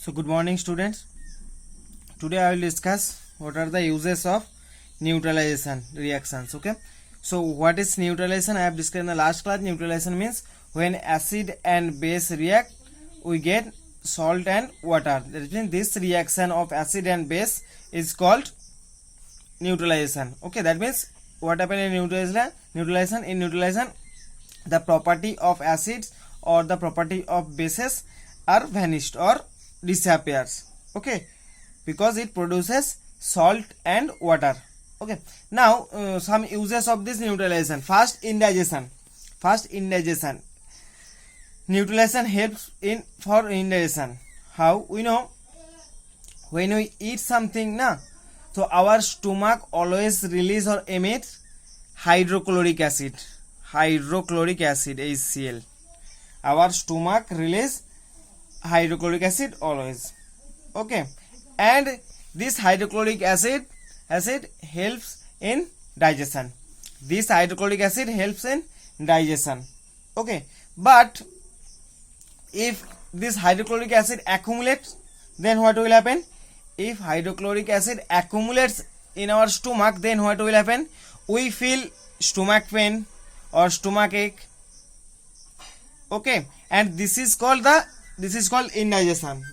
So good morning students. Today I will discuss what are the uses of neutralization reactions. Okay. So what is neutralization? I have discussed in the last class. Neutralization means when acid and base react, we get salt and water. That means this reaction of acid and base is called neutralization. Okay. That means what happens in neutralization? In neutralization, the property of acids or the property of bases are vanished or disappears. Okay, because it produces salt and water. Okay, now some uses of this neutralization. First, indigestion. Neutralization helps for indigestion. How we know? When we eat something, so our stomach always release or emits hydrochloric acid, HCl. Our stomach release hydrochloric acid always. Okay, and this hydrochloric acid helps in digestion. Okay, but if this hydrochloric acid accumulates, then what will happen? If hydrochloric acid accumulates in our stomach, then what will happen? We feel stomach pain or stomach ache. Okay, and this is called indigestion.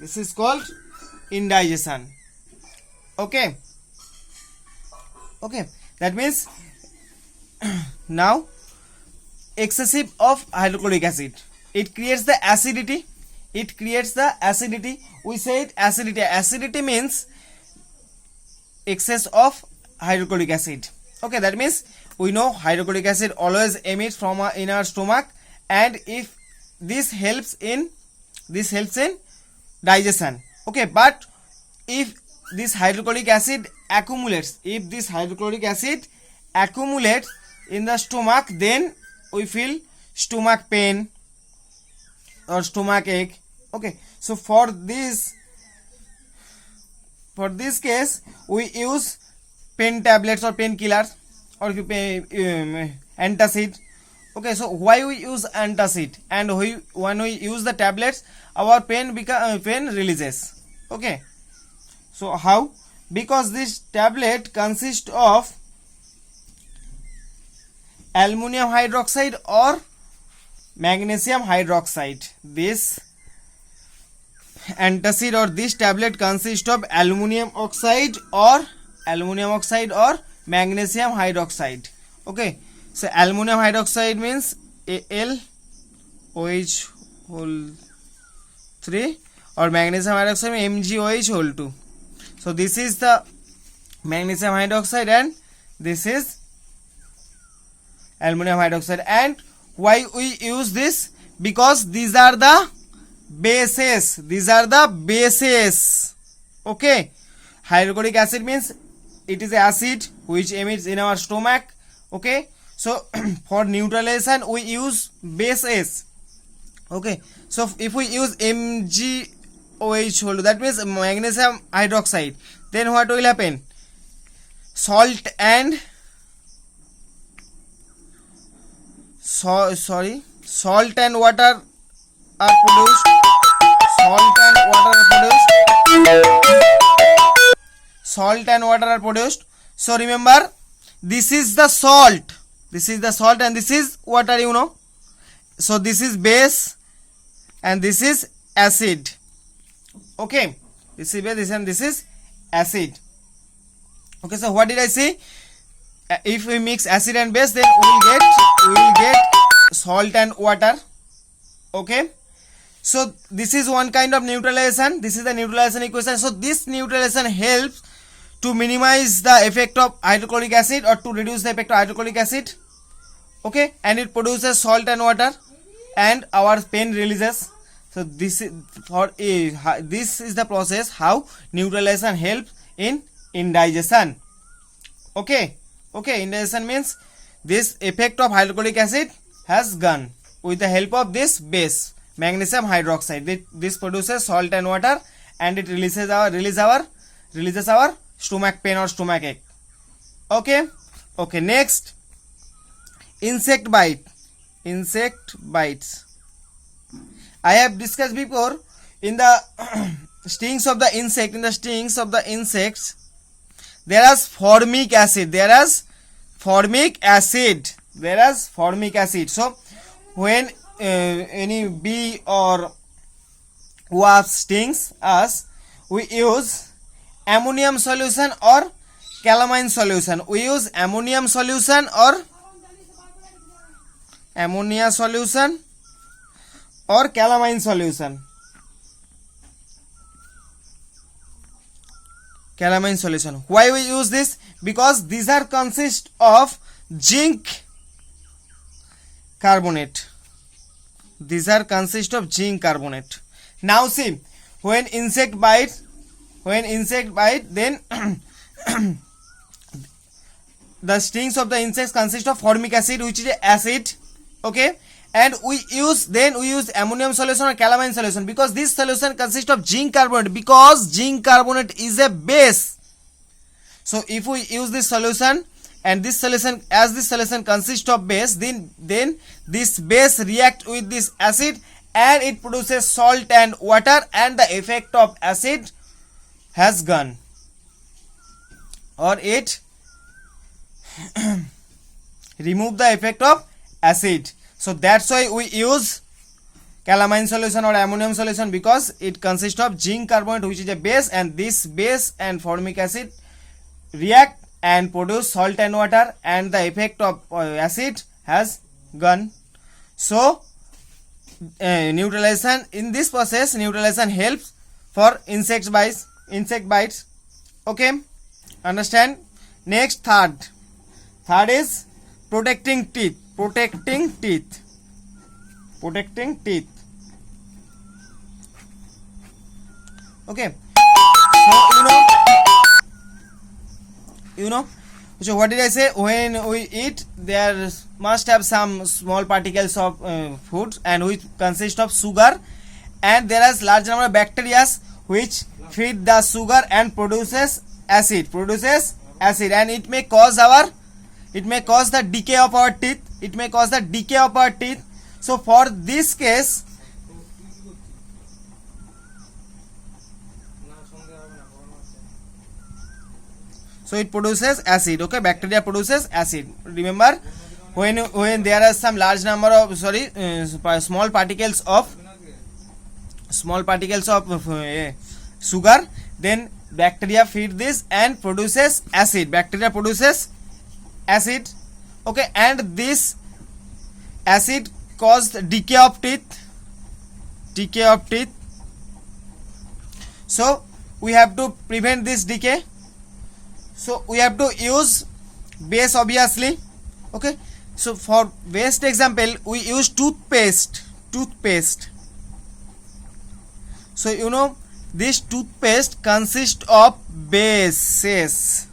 Okay, that means now excessive of hydrochloric acid, it creates the acidity. We say acidity means excess of hydrochloric acid. Okay, that means we know hydrochloric acid always emits from in our stomach, and if this helps in digestion. Okay, but if this hydrochloric acid accumulates in the stomach, then we feel stomach pain or stomach ache. Okay, so for this case we use pain tablets or painkillers or antacid. Okay, so why we use antacid, and when we use the tablets, our pain releases. Okay, so how? Because this tablet consists of aluminum hydroxide or magnesium hydroxide. This antacid or this tablet consists of aluminum oxide or magnesium hydroxide. Okay, so aluminum hydroxide means AlOH3 or magnesium hydroxide means MgOH2. So this is the magnesium hydroxide and this is aluminum hydroxide. And why we use this? Because these are the bases. Okay, hydrochloric acid means it is acid which emits in our stomach. Okay, so for neutralization we use bases. Okay, so if we use MgOH, that means magnesium hydroxide, then what will happen? Salt and water are produced. So remember, this is the salt and this is water, you know. So this is base and this is acid. Okay, this is base and this is acid. Okay, so what did I say? If we mix acid and base, then we will get salt and water. Okay, so this is one kind of neutralization. This is the neutralization equation. So this neutralization helps to minimize the effect of hydrochloric acid or to reduce the effect of hydrochloric acid. Okay, and it produces salt and water and our pain releases. So this is the process how neutralization helps in indigestion. Okay, indigestion means this effect of hydrochloric acid has gone with the help of this base magnesium hydroxide. This produces salt and water and it releases our stomach pain or stomach ache. Okay, next, insect bites. I have discussed before in the stings of the insect, in the stings of the insects there is formic acid, there is formic acid, there is formic acid. So when any bee or wasp stings us, we use ammonium solution or calamine solution. We use ammonium solution or ammonia solution or calamine solution. Calamine solution. Why we use this? Because these are consist of zinc carbonate. These are consist of zinc carbonate. Now see, when insect bite, then the stings of the insects consist of formic acid, which is acid. Okay, and we use ammonium solution or calamine solution, because this solution consists of zinc carbonate, because zinc carbonate is a base. So if we use this solution, and this solution, as this solution consists of base, then this base react with this acid and it produces salt and water, and the effect of acid has gone, or it remove the effect of acid. So that's why we use calamine solution or ammonium solution, because it consists of zinc carbonate, which is a base, and this base and formic acid react and produce salt and water, and the effect of acid has gone. So neutralization, in this process neutralization helps for insect bites. Okay, understand? Next, third is protecting teeth. Okay, so you know, so what did I say? When we eat, there must have some small particles of food, and which consist of sugar, and there is large number of bacteria which feed the sugar and produces acid, and it may cause the decay of our teeth. So for this case, so it produces acid. Okay, bacteria produces acid. Remember, when there are some large number of small particles of sugar, then bacteria feed this and produces acid. Okay, and this acid caused decay of teeth. So we have to prevent this decay. So we have to use base, obviously. Okay, so for best example, we use toothpaste. So you know, this toothpaste consists of bases.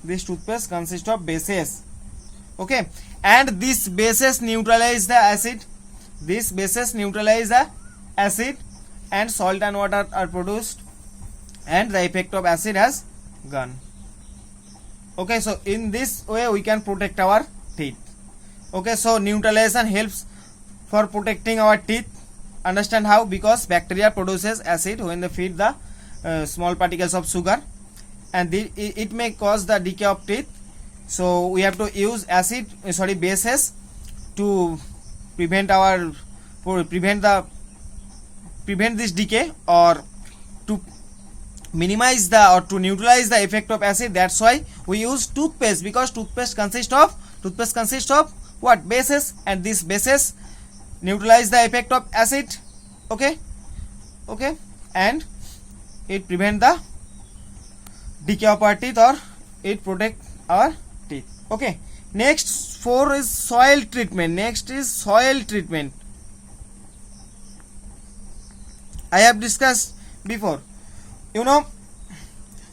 Okay, and these bases neutralize the acid. And salt and water are produced, and the effect of acid has gone. Okay, so in this way we can protect our teeth. Okay, so neutralization helps for protecting our teeth. Understand how? Because bacteria produces acid when they feed the small particles of sugar, and it may cause the decay of teeth. So we have to use bases to prevent this decay, or to minimize to neutralize the effect of acid. That's why we use toothpaste, because toothpaste consists of what? Bases, and these bases neutralize the effect of acid. Okay, and it prevent the decay of our teeth, or it protect our teeth. Okay, next 4 is soil treatment. I have discussed before. You know,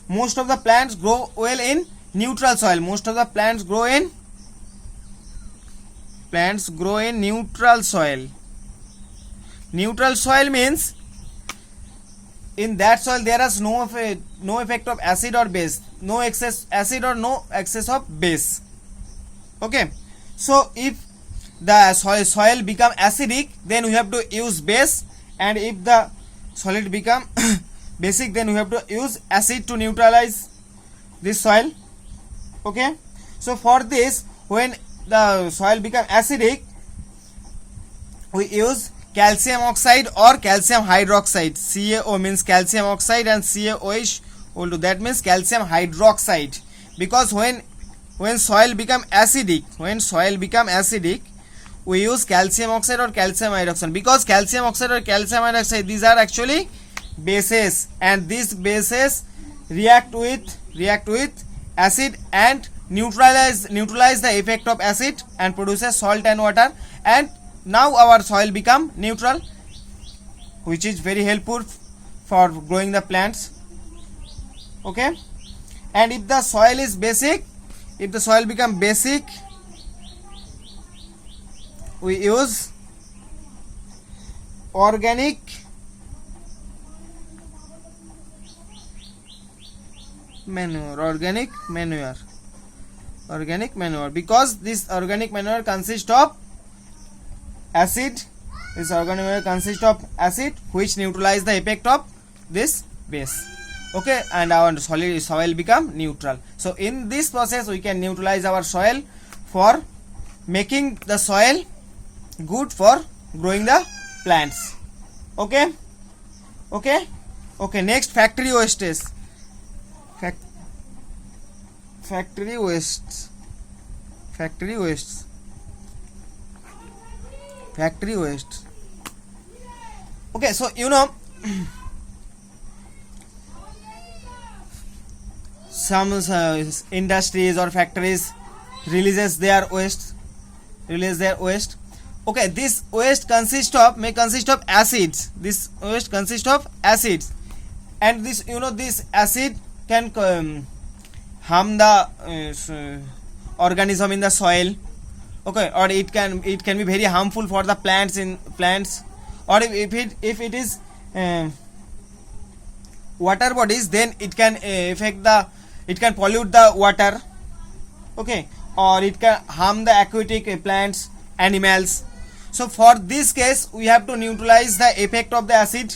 most of the plants grow well in neutral soil. Neutral soil means in that soil there is no effect of acid or base, no excess acid or no excess of base. Okay, so if the soil become acidic, then we have to use base, and if the solid become basic, then we have to use acid to neutralize this soil. Okay, so for this, when the soil become acidic, we use calcium oxide or calcium hydroxide. CaO means calcium oxide and CaOH will do, that means calcium hydroxide. Because when soil become acidic, we use calcium oxide or calcium hydroxide, because calcium oxide or calcium hydroxide, these are actually bases, and these bases react with acid and neutralize the effect of acid and produces salt and water, and now our soil become neutral, which is very helpful for growing the plants. Okay, and if the soil is basic, if the soil become basic, we use organic manure, because this organic manure consists of acid. This organic manure consists of acid, which neutralize the effect of this base. Okay, and our soil become neutral. So in this process, we can neutralize our soil for making the soil good for growing the plants. Okay, next, factory wastes. Factory wastes. Okay, so some industries or factories release their waste. Okay, this waste may consist of acids. This waste consists of acids, and this this acid can harm the organism in the soil. Okay, or it can be very harmful for the plants, or if it is water bodies, then it can it can pollute the water. Okay, or it can harm the aquatic plants, animals. So for this case, we have to neutralize the effect of the acid,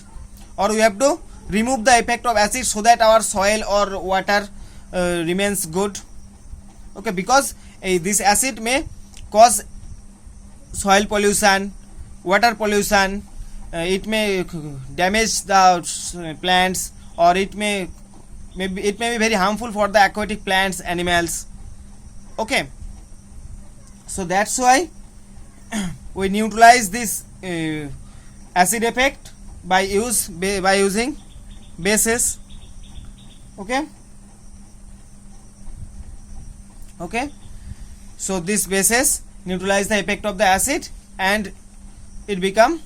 or we have to remove the effect of acid, so that our soil or water remains good. Okay, because this acid may cause soil pollution, water pollution, it may damage the plants, or it may be very harmful for the aquatic plants, animals. Okay, so that's why we neutralize this acid effect by using bases. Okay, so these bases neutralize the effect of the acid, and it become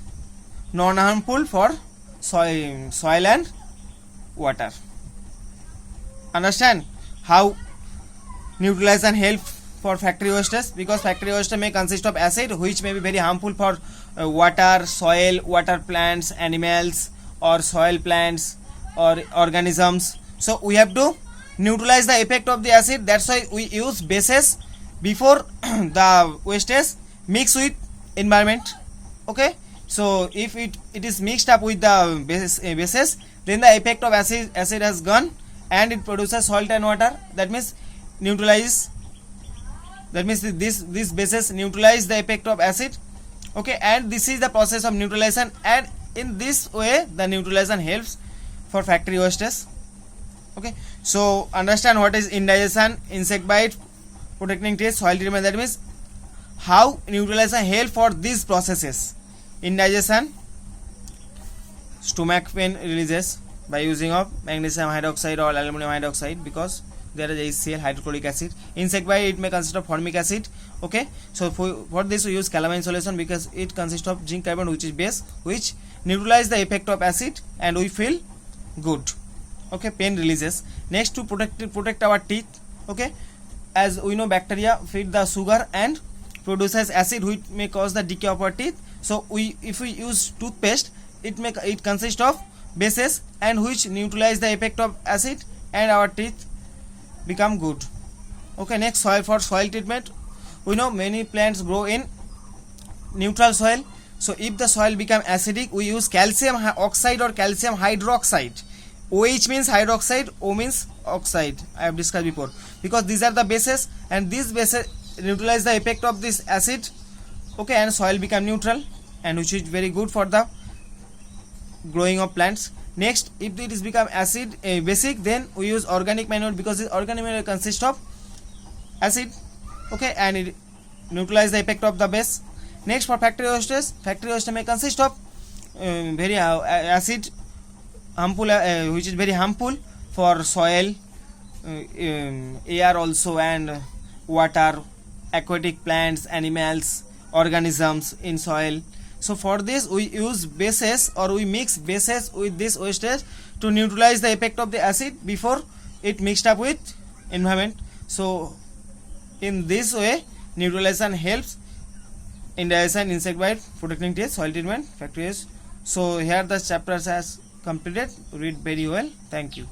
non-harmful for soil and water. Understand how neutralization help for factory wastes? Because factory waste may consist of acid, which may be very harmful for water, soil, water plants, animals, or soil plants or organisms. So we have to neutralize the effect of the acid. That's why we use bases before the wastes mix with environment. Okay, so if it is mixed up with the bases, then the effect of acid has gone, and it produces salt and water. That means these bases neutralize the effect of acid. Okay, and this is the process of neutralization, and in this way the neutralization helps for factory wastes. Okay, so understand what is indigestion, insect bite, protecting taste, soil treatment. That means how neutralization help for these processes. Indigestion, stomach pain releases by using of magnesium hydroxide or aluminum hydroxide, because there is HCl, hydrochloric acid. Insect bite, it may consist of formic acid. Okay, so for this we use calamine solution, because it consists of zinc carbonate, which is base, which neutralize the effect of acid, and we feel good. Okay, pain releases. Next, to protect our teeth. Okay, as we know, bacteria feed the sugar and produces acid, which may cause the decay of our teeth. So if we use toothpaste, it consists of bases, and which neutralize the effect of acid, and our teeth become good. Okay, next, for soil treatment. We know many plants grow in neutral soil. So if the soil become acidic, we use calcium oxide or calcium hydroxide. OH means hydroxide, O means oxide. I have discussed before, because these are the bases, and these bases neutralize the effect of this acid. Okay, and soil become neutral, and which is very good for the growing of plants. Next, if it is become acid basic, then we use organic manure, because this organic manure consists of acid. Okay, and it neutralize the effect of the base. Next, for factory waste may consist of very acid, harmful, which is very harmful for soil, air also, and water, aquatic plants, animals, organisms in soil. So for this we use bases, or we mix bases with this wastage to neutralize the effect of the acid before it mixed up with environment. So in this way, neutralization helps in digestion, insecticide, protecting taste, soil treatment, factories. So here the chapters has completed. Read very well. Thank you.